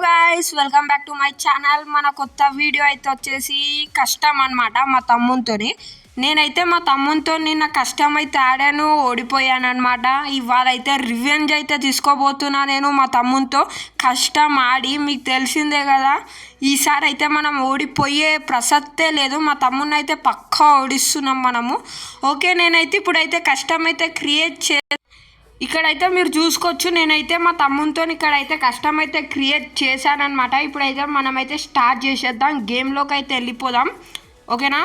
Guys, welcome back to my channel. మన కొత్త video అయితే వచ్చేసి కష్టం అనమాట. మా తమ్మునితోని నేనైతే మా తమ్మునితో నిన్న కష్టం అయితే ఆడాను, ఓడిపోయాను అనమాట. ఇవాళ అయితే రివెంజ్ అయితే తీసుకోబోతున్నా నేను మా తమ్మునితో కష్టం ఆడి. మీకు తెలిసిందే కదా, ఈసారి అయితే మనం ఓడిపోయే ప్రసక్తే లేదు. మా తమ్ముని అయితే పక్కా ఓడిస్తున్నాం మనము. ఓకే, నేనైతే ఇప్పుడైతే కష్టం అయితే క్రియేట్ ఇక్కడైతే మీరు చూసుకోవచ్చు. నేనైతే మా తమ్మునితో ఇక్కడైతే కష్టం అయితే క్రియేట్ చేశానమాట. ఇప్పుడైతే మనమైతే స్టార్ట్ చేసేద్దాం, గేమ్లోకి అయితే వెళ్ళిపోదాం. ఓకేనా?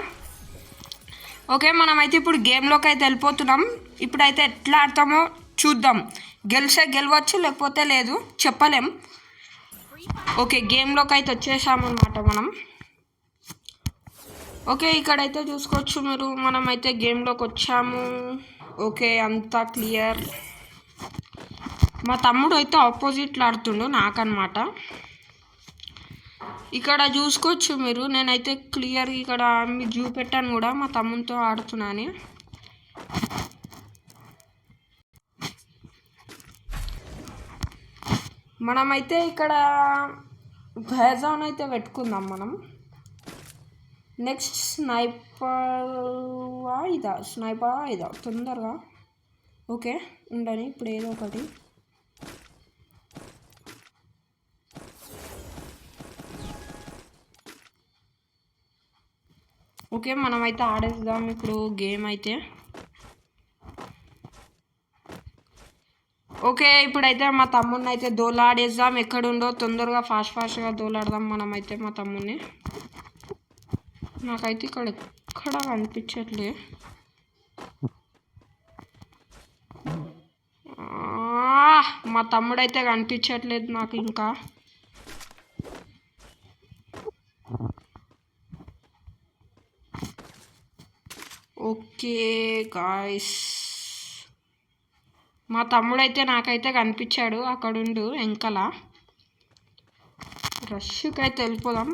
ఓకే, మనమైతే ఇప్పుడు గేమ్లోకి అయితే వెళ్ళిపోతున్నాం. ఇప్పుడైతే ఎట్లా ఆడతామో చూద్దాం. గెలిస్తే గెలవచ్చు, లేకపోతే లేదు, చెప్పలేం. ఓకే, గేమ్లోకి అయితే వచ్చేసామన్నమాట మనం. ఓకే, ఇక్కడైతే చూసుకోవచ్చు మీరు, మనమైతే గేమ్లోకి వచ్చాము. ఓకే, అంతా క్లియర్. మా తమ్ముడు అయితే ఆపోజిట్లో ఆడుతుండు నాకనమాట. ఇక్కడ చూసుకోవచ్చు మీరు, నేనైతే క్లియర్ ఇక్కడ మీకు చూపెట్టాను కూడా మా తమ్మునితో ఆడుతున్నాను. మనమైతే ఇక్కడ భేజాన్ అయితే పెట్టుకుందాం మనం. నెక్స్ట్ స్నైపర్ ఇదా తొందరగా. ఓకే, ఉండని ఇప్పుడు ఏదో ఒకటి. ఓకే, మనమైతే ఆడేద్దాం ఇప్పుడు గేమ్ అయితే. ఓకే, ఇప్పుడైతే మా తమ్ముడిని అయితే దోలాడేద్దాం. ఎక్కడుండో తొందరగా ఫాస్ట్గా దోలాడదాం మనమైతే మా తమ్ముడిని. నాకైతే ఇక్కడ ఎక్కడ కనిపించట్లే. మా తమ్ముడైతే కనిపించట్లేదు నాకు ఇంకా. ఓకే గాయ్స్, మా తమ్ముడైతే నాకైతే కనిపించాడు. అక్కడుండు వెంకల. రష్కి అయితే వెళ్ళిపోదాం.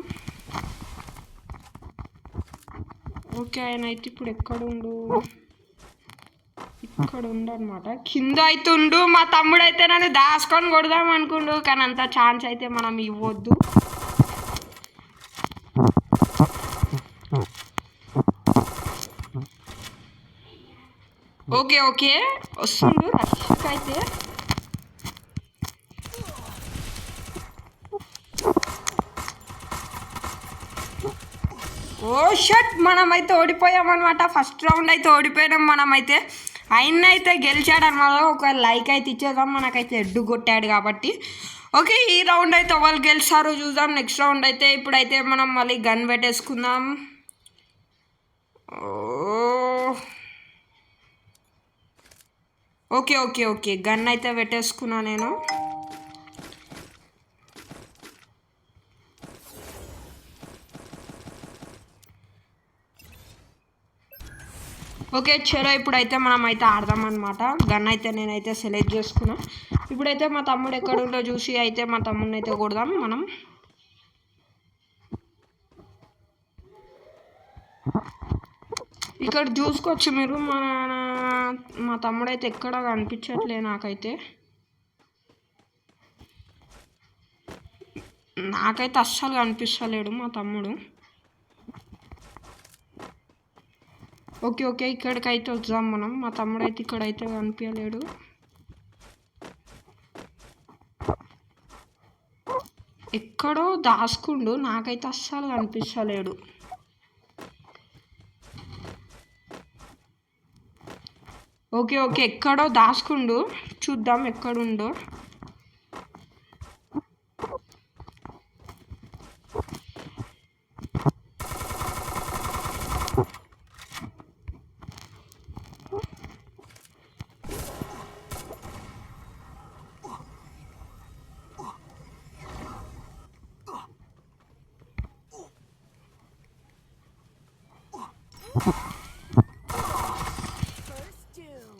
ఓకే, ఆయన అయితే ఇప్పుడు ఎక్కడుండు? ఇక్కడ ఉండనమాట, కింద అయితే ఉండు. మా తమ్ముడైతే నన్ను దాచుకొని కొడదాం అనుకుండు, కానీ అంత ఛాన్స్ అయితే మనం ఇవ్వద్దు. ఓకే ఓకే, వస్తుండు రష్కి అయితే. ఓ షట్, మనమైతే ఓడిపోయామన్నమాట. ఫస్ట్ రౌండ్ అయితే ఓడిపోయినాం మనమైతే. ఆయన అయితే గెలిచాడన్నమాట. ఒక లైక్ అయితే ఇచ్చేద్దాం, మనకైతే ఎడ్డు కొట్టాడు కాబట్టి. ఓకే, ఈ రౌండ్ అయితే వాళ్ళు గెలిచారు చూద్దాం. నెక్స్ట్ రౌండ్ అయితే ఇప్పుడైతే మనం మళ్ళీ గన్ పెట్టేసుకుందాం. ఓకే ఓకే ఓకే, గన్ అయితే పెట్టేసుకున్నా నేను. ఓకే చలో, ఇప్పుడైతే మనం అయితే ఆడదాం అనమాట. గన్ అయితే నేనైతే సెలెక్ట్ చేసుకున్నా. ఇప్పుడైతే మా తమ్ముడు ఎక్కడుండో చూసి అయితే మా తమ్ముడిని అయితే కొడదాం మనం. ఇక్కడ చూసుకోవచ్చు మీరు, మా తమ్ముడైతే ఎక్కడ కనిపించట్లే నాకైతే అస్సలు కనిపిస్తలేడు మా తమ్ముడు. ఓకే ఓకే, ఇక్కడికైతే వద్దాం మనం. మా తమ్ముడు అయితే ఇక్కడైతే కనిపించలేడు. ఎక్కడో దాచుకుండు, నాకైతే అస్సలు కనిపించలేడు. ఓకే ఓకే, ఎక్కడో దాచుకుండు, చూద్దాం ఎక్కడుండో.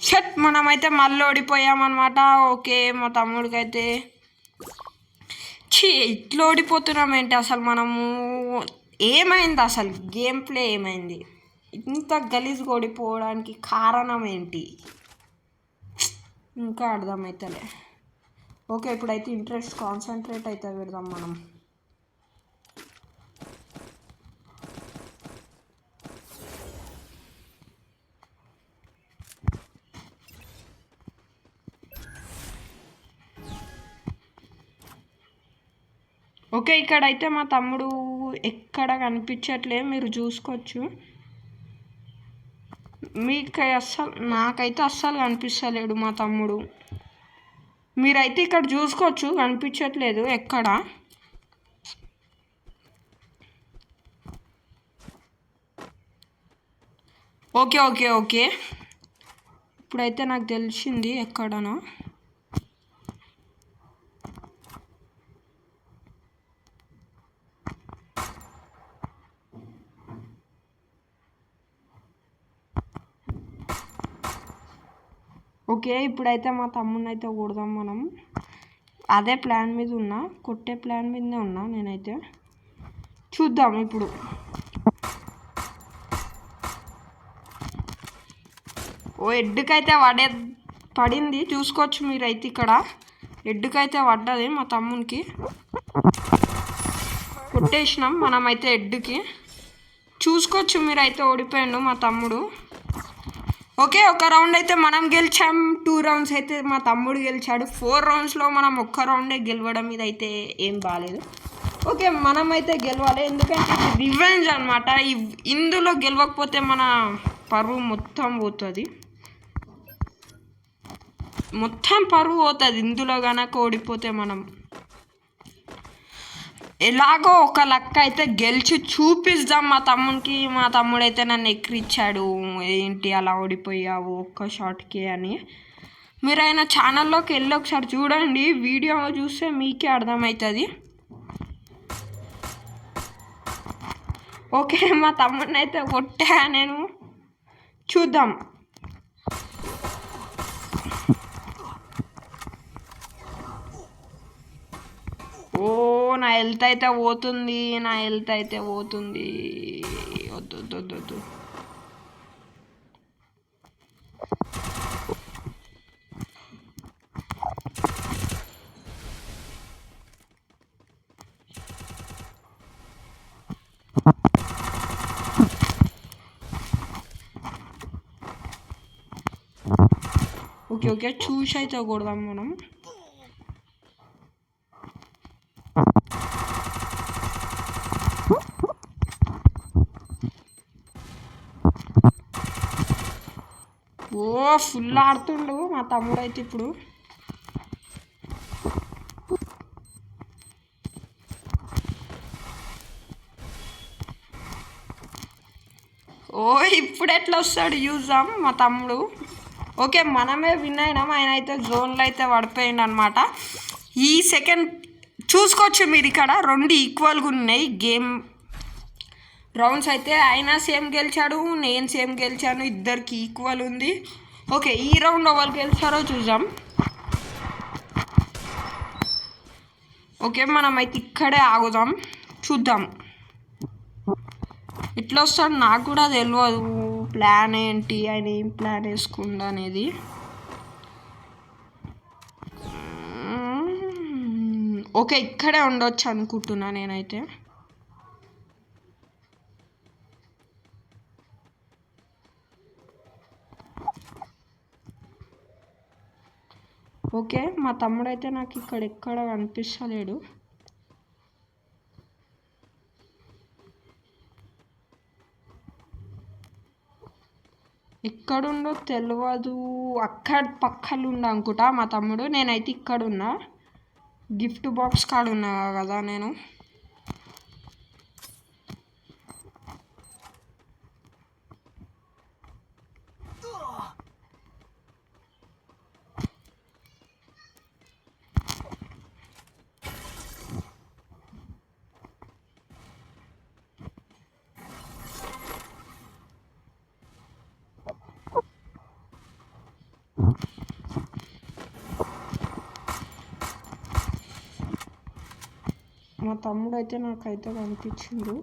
షట్, మనమైతే మళ్ళీ ఓడిపోయామన్నమాట. ఓకే, మా తమ్ముడికి అయితే ఇట్లా ఓడిపోతున్నాం ఏంటి అసలు మనము? ఏమైంది అసలు? గేమ్ ప్లే ఏమైంది? ఇంత గలీజ్గా ఓడిపోవడానికి కారణం ఏంటి? ఇంకా అర్థమవుతలే. ఓకే, ఇప్పుడైతే ఇంట్రెస్ట్ కాన్సన్ట్రేట్ అయితే పెడదాం మనం. ఓకే, ఇక్కడైతే మా తమ్ముడు ఎక్కడ కనిపించట్లే, మీరు చూసుకోవచ్చు. మీకు నాకైతే అస్సలు కనిపిస్తలేడు మా తమ్ముడు. మీరైతే ఇక్కడ చూసుకోవచ్చు, కనిపించట్లేదు ఎక్కడ. ఓకే ఓకే ఓకే, ఇప్పుడైతే నాకు తెలిసింది ఎక్కడనో. ఓకే, ఇప్పుడైతే మా తమ్ముడిని అయితే కొడదాం మనం. అదే ప్లాన్ మీద ఉన్నా, కొట్టే ప్లాన్ మీదనే ఉన్నా నేనైతే. చూద్దాం ఇప్పుడు. ఓ హెడ్కైతే పడింది, చూసుకోవచ్చు మీరైతే ఇక్కడ. హెడ్కైతే పడ్డది మా తమ్మునికి. కొట్టేసినాం మనమైతే హెడ్కి. చూసుకోవచ్చు మీరైతే, ఓడిపోయాడు మా తమ్ముడు. ఓకే, ఒక రౌండ్ అయితే మనం గెలిచాం, 2 రౌండ్స్ అయితే మా తమ్ముడు గెలిచాడు. 4 రౌండ్స్లో మనం ఒక్క రౌండే గెలవడం మీద అయితే ఏం బాగాలేదు. ఓకే, మనమైతే గెలవాలి, ఎందుకంటే రివెంజ్ అనమాట. ఇందులో గెలవకపోతే మన పరువు మొత్తం పోతుంది, ఇందులో కనుక ఓడిపోతే మనం. ఎలాగో ఒక లక్క అయితే గెలిచి చూపిద్దాం మా తమ్మునికి. మా తమ్ముడైతే నన్ను ఎక్కిరిచ్చాడు, ఏంటి అలా ఓడిపోయావు ఒక్క షాట్కి అని. మీరైనా ఛానల్లోకి వెళ్ళి ఒకసారి చూడండి, వీడియో చూస్తే మీకే అర్థమవుతుంది. ఓకే, మా తమ్ముడిని అయితే కొట్టా నేను. చూద్దాం. ఓ, నా హెల్త్ అయితే పోతుంది, వద్దు. ఓకే, చూసి అయితే కొడదాం మనం. ఓ, ఫుల్ ఆడుతుండు మా తమ్ముడు అయితే ఇప్పుడు. ఓ, ఇప్పుడు ఎట్లా వస్తాడు చూద్దాం మా తమ్ముడు. ఓకే, మనమే విన్ అయినాం. ఆయన అయితే జోన్లో అయితే పడిపోయిండు అనమాట. ఈ సెకండ్ చూసుకోవచ్చు మీరు, ఇక్కడ 2 ఈక్వల్గా ఉన్నాయి గేమ్ రౌండ్స్ అయితే. ఆయన సేమ్ గెలిచాడు, నేను సేమ్ గెలిచాను, ఇద్దరికి ఈక్వల్ ఉంది. ఓకే, ఈ రౌండ్ ఎవరు గెలిచారో చూద్దాం. ఓకే, మనమైతే ఇక్కడే ఆగుదాం, చూద్దాం ఎట్లా వస్తాడు. నాకు కూడా తెలియదు ప్లాన్ ఏంటి, ఆయన ఏం ప్లాన్ వేసుకుందా అనేది. ఓకే, ఇక్కడే ఉండొచ్చు అనుకుంటున్నా నేనైతే. ఓకే, మా తమ్ముడైతే నాకు ఇక్కడ ఎక్కడ కనిపిస్తలేడు. ఎక్కడుండో తెలియదు, అక్కడ పక్కలు ఉండ అనుకుంటా మా తమ్ముడు. నేనైతే ఇక్కడ ఉన్నా, గిఫ్ట్ బాక్స్ కాడ ఉన్నా కదా నేను. మా తమ్ముడు అయితే నాకైతే కనిపించిండు.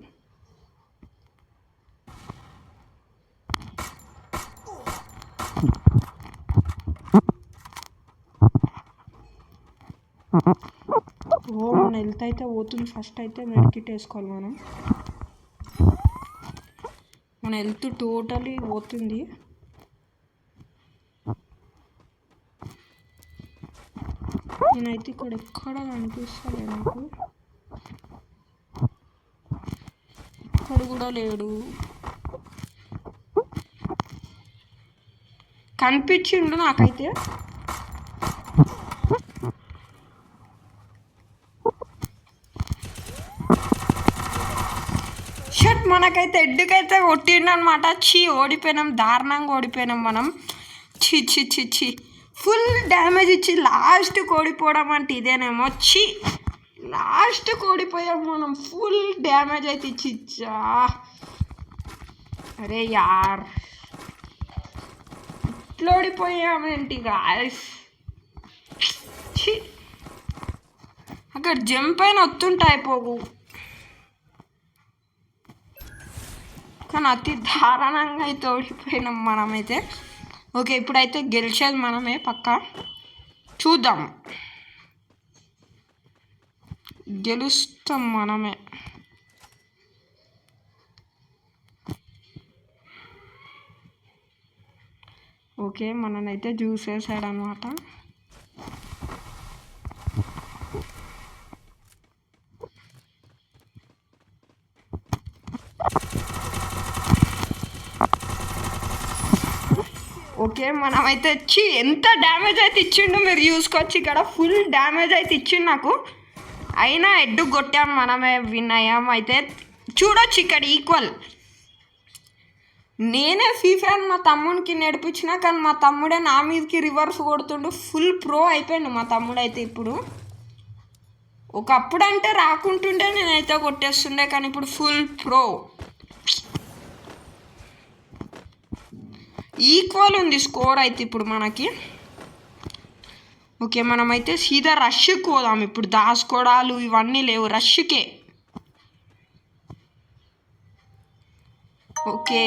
మన హెల్త్ అయితే పోతుంది. ఫస్ట్ అయితే మెడికిట్ వేసుకోవాలి మనం. మన హెల్త్ టోటలీ పోతుంది. నేనైతే ఇక్కడ ఎక్కడ కనిపిస్తలే నాకు. ఇక్కడ కూడా లేడు. కనిపించిండు నాకైతే. షట్ మనకైతే ఎడ్డుకైతే కొట్టిండు అనమాట. ఓడిపోయినాం, దారుణంగా ఓడిపోయినాం మనం. చి ఫుల్ డ్యామేజ్ ఇచ్చి లాస్ట్కి ఓడిపోవడం అంటే ఇదేనేమో. లాస్ట్కి ఓడిపోయాం మనం. ఫుల్ డ్యామేజ్ అయితే ఇచ్చిచ్చా. అరే యార్, ఇట్లా ఓడిపోయామేంటి గాయస్. అక్కడ జంప్ అయిన వస్తుంటే అయిపోవు, కానీ అతి దారుణంగా అయితే ఓడిపోయినాం మనమైతే. ఓకే, ఇప్పుడైతే గెలిచేది మనమే పక్కా. చూద్దాం, గెలుస్తాం మనమే. ఓకే, మననైతే జ్యూస్ వేసాడు అనమాట. ఓకే, మనమైతే ఎంత డ్యామేజ్ అయితే ఇచ్చిండు మీరు చూసుకోవచ్చు. ఇక్కడ ఫుల్ డ్యామేజ్ అయితే ఇచ్చిండు నాకు. అయినా ఎడ్డు కొట్టాం, మనమే విన్ అయ్యాం. అయితే చూడొచ్చు ఇక్కడ ఈక్వల్. నేనే ఫీఫాన్ మా తమ్ముడికి నడిపించిన, కానీ మా తమ్ముడే నా మీదకి రివర్స్ కొడుతుండు. ఫుల్ ప్రో అయిపోయాడు మా తమ్ముడు అయితే ఇప్పుడు. ఒకప్పుడు అంటే రాకుంటుండే నేనైతే కొట్టేస్తుండే, కానీ ఇప్పుడు ఫుల్ ప్రో. ఈక్వల్ ఉంది స్కోర్ అయితే ఇప్పుడు మనకి. ఓకే, మనమైతే సీదా రష్కి పోదాం ఇప్పుడు. దాసుకోవడాలు ఇవన్నీ లేవు, రష్కే. ఓకే,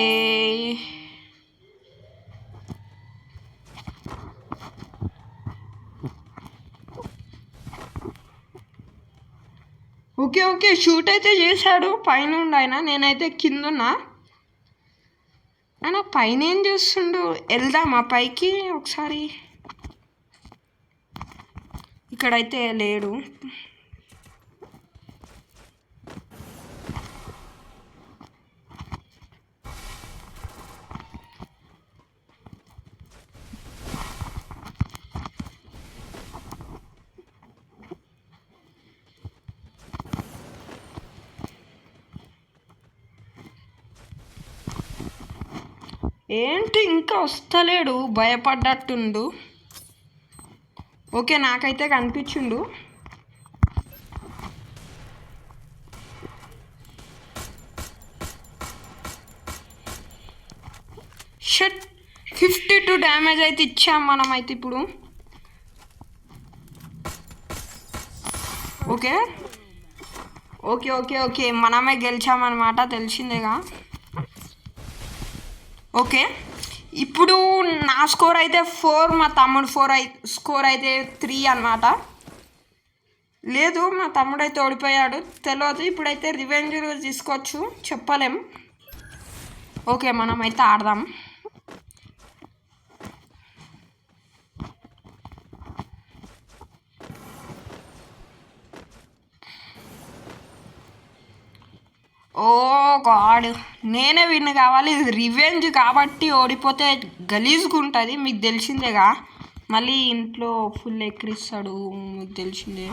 ఓకే ఓకే షూట్ అయితే చేశాడు పైన ఆయన. నేనైతే కిందున్నా. ఆయన పైన ఏం చేస్తుండు? వెళ్దామా పైకి ఒకసారి? ఇక్కడైతే లేడు. ఏంటి ఇంకా వస్తలేడు? భయపడ్డట్టుండు. ఓకే, నాకైతే కనిపించిండు. షట్, 52 డ్యామేజ్ అయితే ఇచ్చాం మనమైతే ఇప్పుడు. ఓకే ఓకే ఓకే ఓకే మనమే గెలిచామన్నమాట, తెలిసిందేగా. ఓకే, ఇప్పుడు నా స్కోర్ అయితే 4, మా తమ్ముడు స్కోర్ అయితే 3 అన్నమాట. లేదు, మా తమ్ముడు అయితే ఓడిపోయాడు, తెలియదు. ఇప్పుడైతే రివెంజ్ తీసుకోవచ్చు, చెప్పలేం. ఓకే, మనమైతే ఆడదాం. ఓ గాడ్, నేనే విన్ కావాలి. ఇది రివెంజ్ కాబట్టి ఓడిపోతే గలీజ్గా ఉంటుంది, మీకు తెలిసిందేగా. మళ్ళీ ఇంట్లో ఫుల్ ఎక్కిరిస్తాడు, మీకు తెలిసిందే.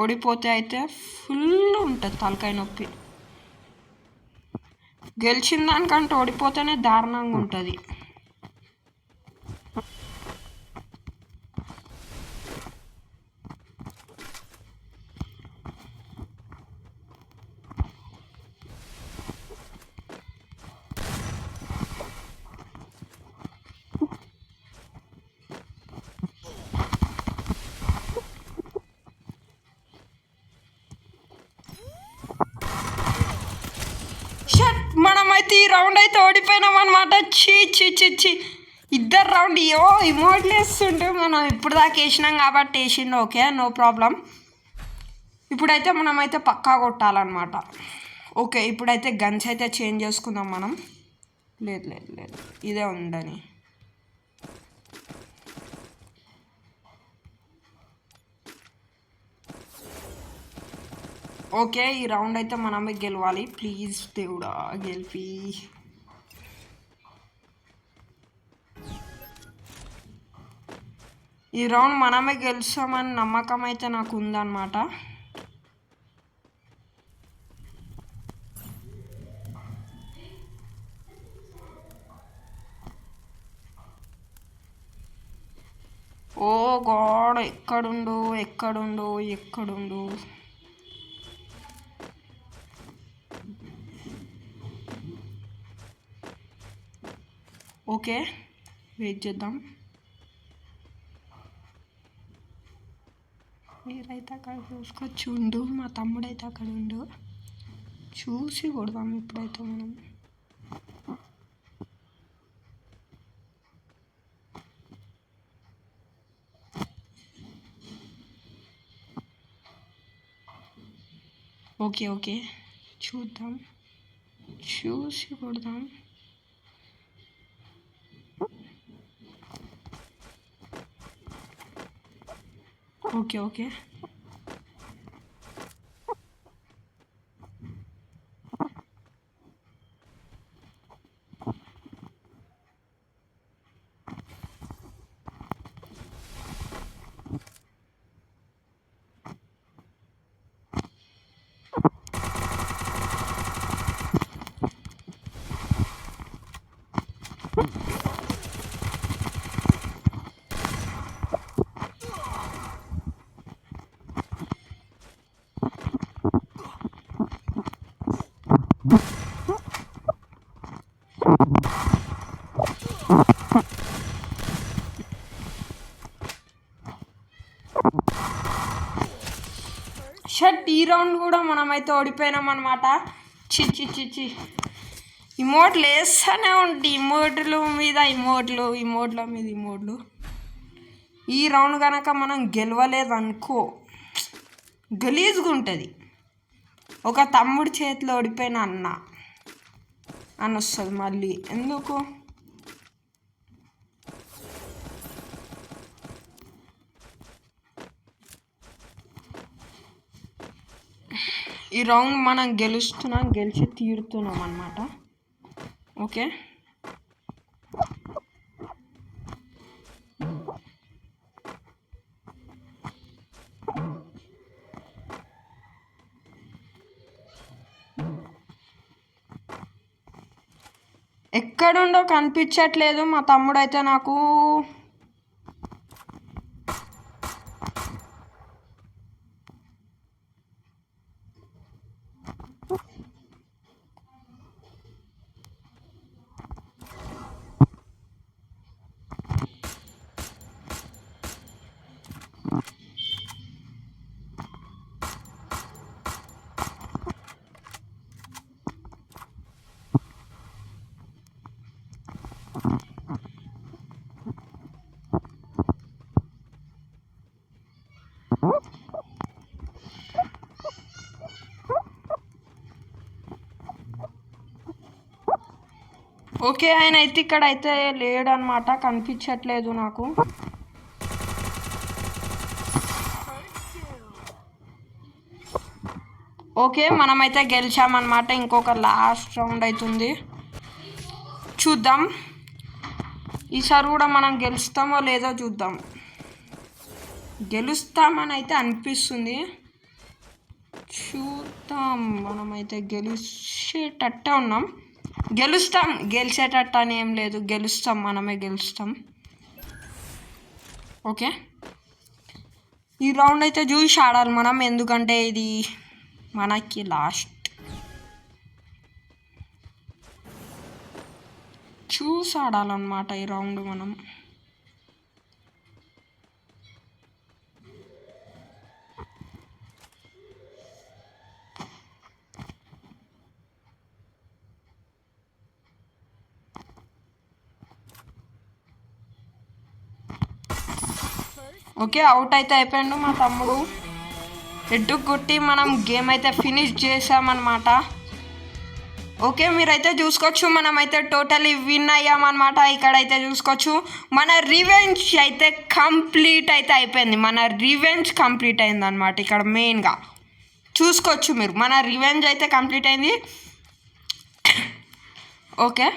ఓడిపోతే అయితే ఫుల్ ఉంటుంది తలకాయ నొప్పి. గెలిచిన దానికంటే ఓడిపోతేనే దారుణంగా ఉంటుంది. మనమైతే ఈ రౌండ్ అయితే ఓడిపోయినాం అనమాట. చీ చీ చీ చీ, ఇద్దరు రౌండ్ ఇయో ఇమోట్లు వేస్తుంటే మనం ఇప్పుడు దాకా వేసినాం కాబట్టి వేసిండు ఓకే నో ప్రాబ్లం. ఇప్పుడైతే మనమైతే పక్కా కొట్టాలన్నమాట. ఓకే ఇప్పుడైతే గన్స్ అయితే చేంజ్ చేసుకుందాం మనం. లేదు లేదు లేదు ఇదే ఉండని. ఓకే ఈ రౌండ్ అయితే మనమే గెలవాలి ప్లీజ్ దేవుడా గెలిపి. ఈ రౌండ్ మనమే గెలుస్తామని నమ్మకం అయితే నాకు ఉందన్నమాట. ఓ గాడ్ ఎక్కడుండు ఎక్కడుండు ఎక్కడుండు. ఓకే వెయిట్ చేద్దాం. మీరైతే అక్కడ చూసుకొచ్చి ఉండు, మా తమ్ముడైతే అక్కడ ఉండు, చూసి కొడదాం ఇప్పుడైతే మనం. ఓకే ఓకే చూద్దాం, చూసి కొడదాం. ఓకే ఓకే షట్ ఈ రౌండ్ కూడా మనమైతే ఓడిపోయినాం అనమాట. చిచ్చి చిచ్చి ఇమోట్లు వేస్తూనే ఉంటాయి, ఇమోట్ల మీద ఇమోట్లు, ఇమోట్ల మీద ఇమోట్లు. ఈ రౌండ్ కనుక మనం గెలవలేదు అనుకో గలీజ్గా ఉంటుంది. ఒక తమ్ముడి చేతిలో ఓడిపోయిన అన్న అని వస్తుంది మళ్ళీ ఎందుకు. ఈ రౌండ్ మనం గెలుస్తున్నాం, గెలిచి తీరుతున్నాం అన్నమాట. ఓకే ఎక్కడుండో కనిపించట్లేదు మా తమ్ముడైతే నాకు. ఓకే ఆయన అయితే ఇక్కడ అయితే లేడనమాట, కనిపించట్లేదు నాకు. ఓకే మనమైతే గెలిచామన్నమాట. ఇంకొక లాస్ట్ రౌండ్ అవుతుంది, చూద్దాం ఈసారి కూడా మనం గెలుస్తామో లేదో చూద్దాం. గెలుస్తామని అయితే అనిపిస్తుంది, చూద్దాం. మనమైతే గెలిచేటట్టే ఉన్నాం, గెలుస్తాం, గెలిచేటట్టు అని ఏం లేదు, గెలుస్తాం, మనమే గెలుస్తాం. ఓకే ఈ రౌండ్ అయితే చూసి ఆడాలి మనం, ఎందుకంటే ఇది మనకి లాస్ట్. చూసి ఆడాలన్నమాట ఈ రౌండ్ మనం. ఓకే, అవుట్ అయితే అయిపోయాడు మా తమ్ముడు. హెడ్ కొట్టి మనం గేమ్ అయితే ఫినిష్ చేసామన్నమాట. ఓకే, మీరైతే చూసుకోవచ్చు మనమైతే టోటలీ విన్ అయ్యామన్నమాట. ఇక్కడైతే చూసుకోవచ్చు మన రివెంజ్ అయితే కంప్లీట్ అయితే అయిపోయింది. మన రివెంజ్ కంప్లీట్ అయింది అనమాట. ఇక్కడ మెయిన్గా చూసుకోవచ్చు మీరు, మన రివెంజ్ అయితే కంప్లీట్ అయింది. ఓకే,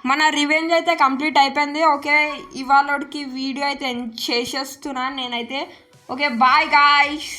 మన రివెంజ్ అయితే కంప్లీట్ అయిపోయింది. ఓకే, ఇవాళకి వీడియో అయితే చేసేస్తున్నాను నేనైతే. Okay, bye guys.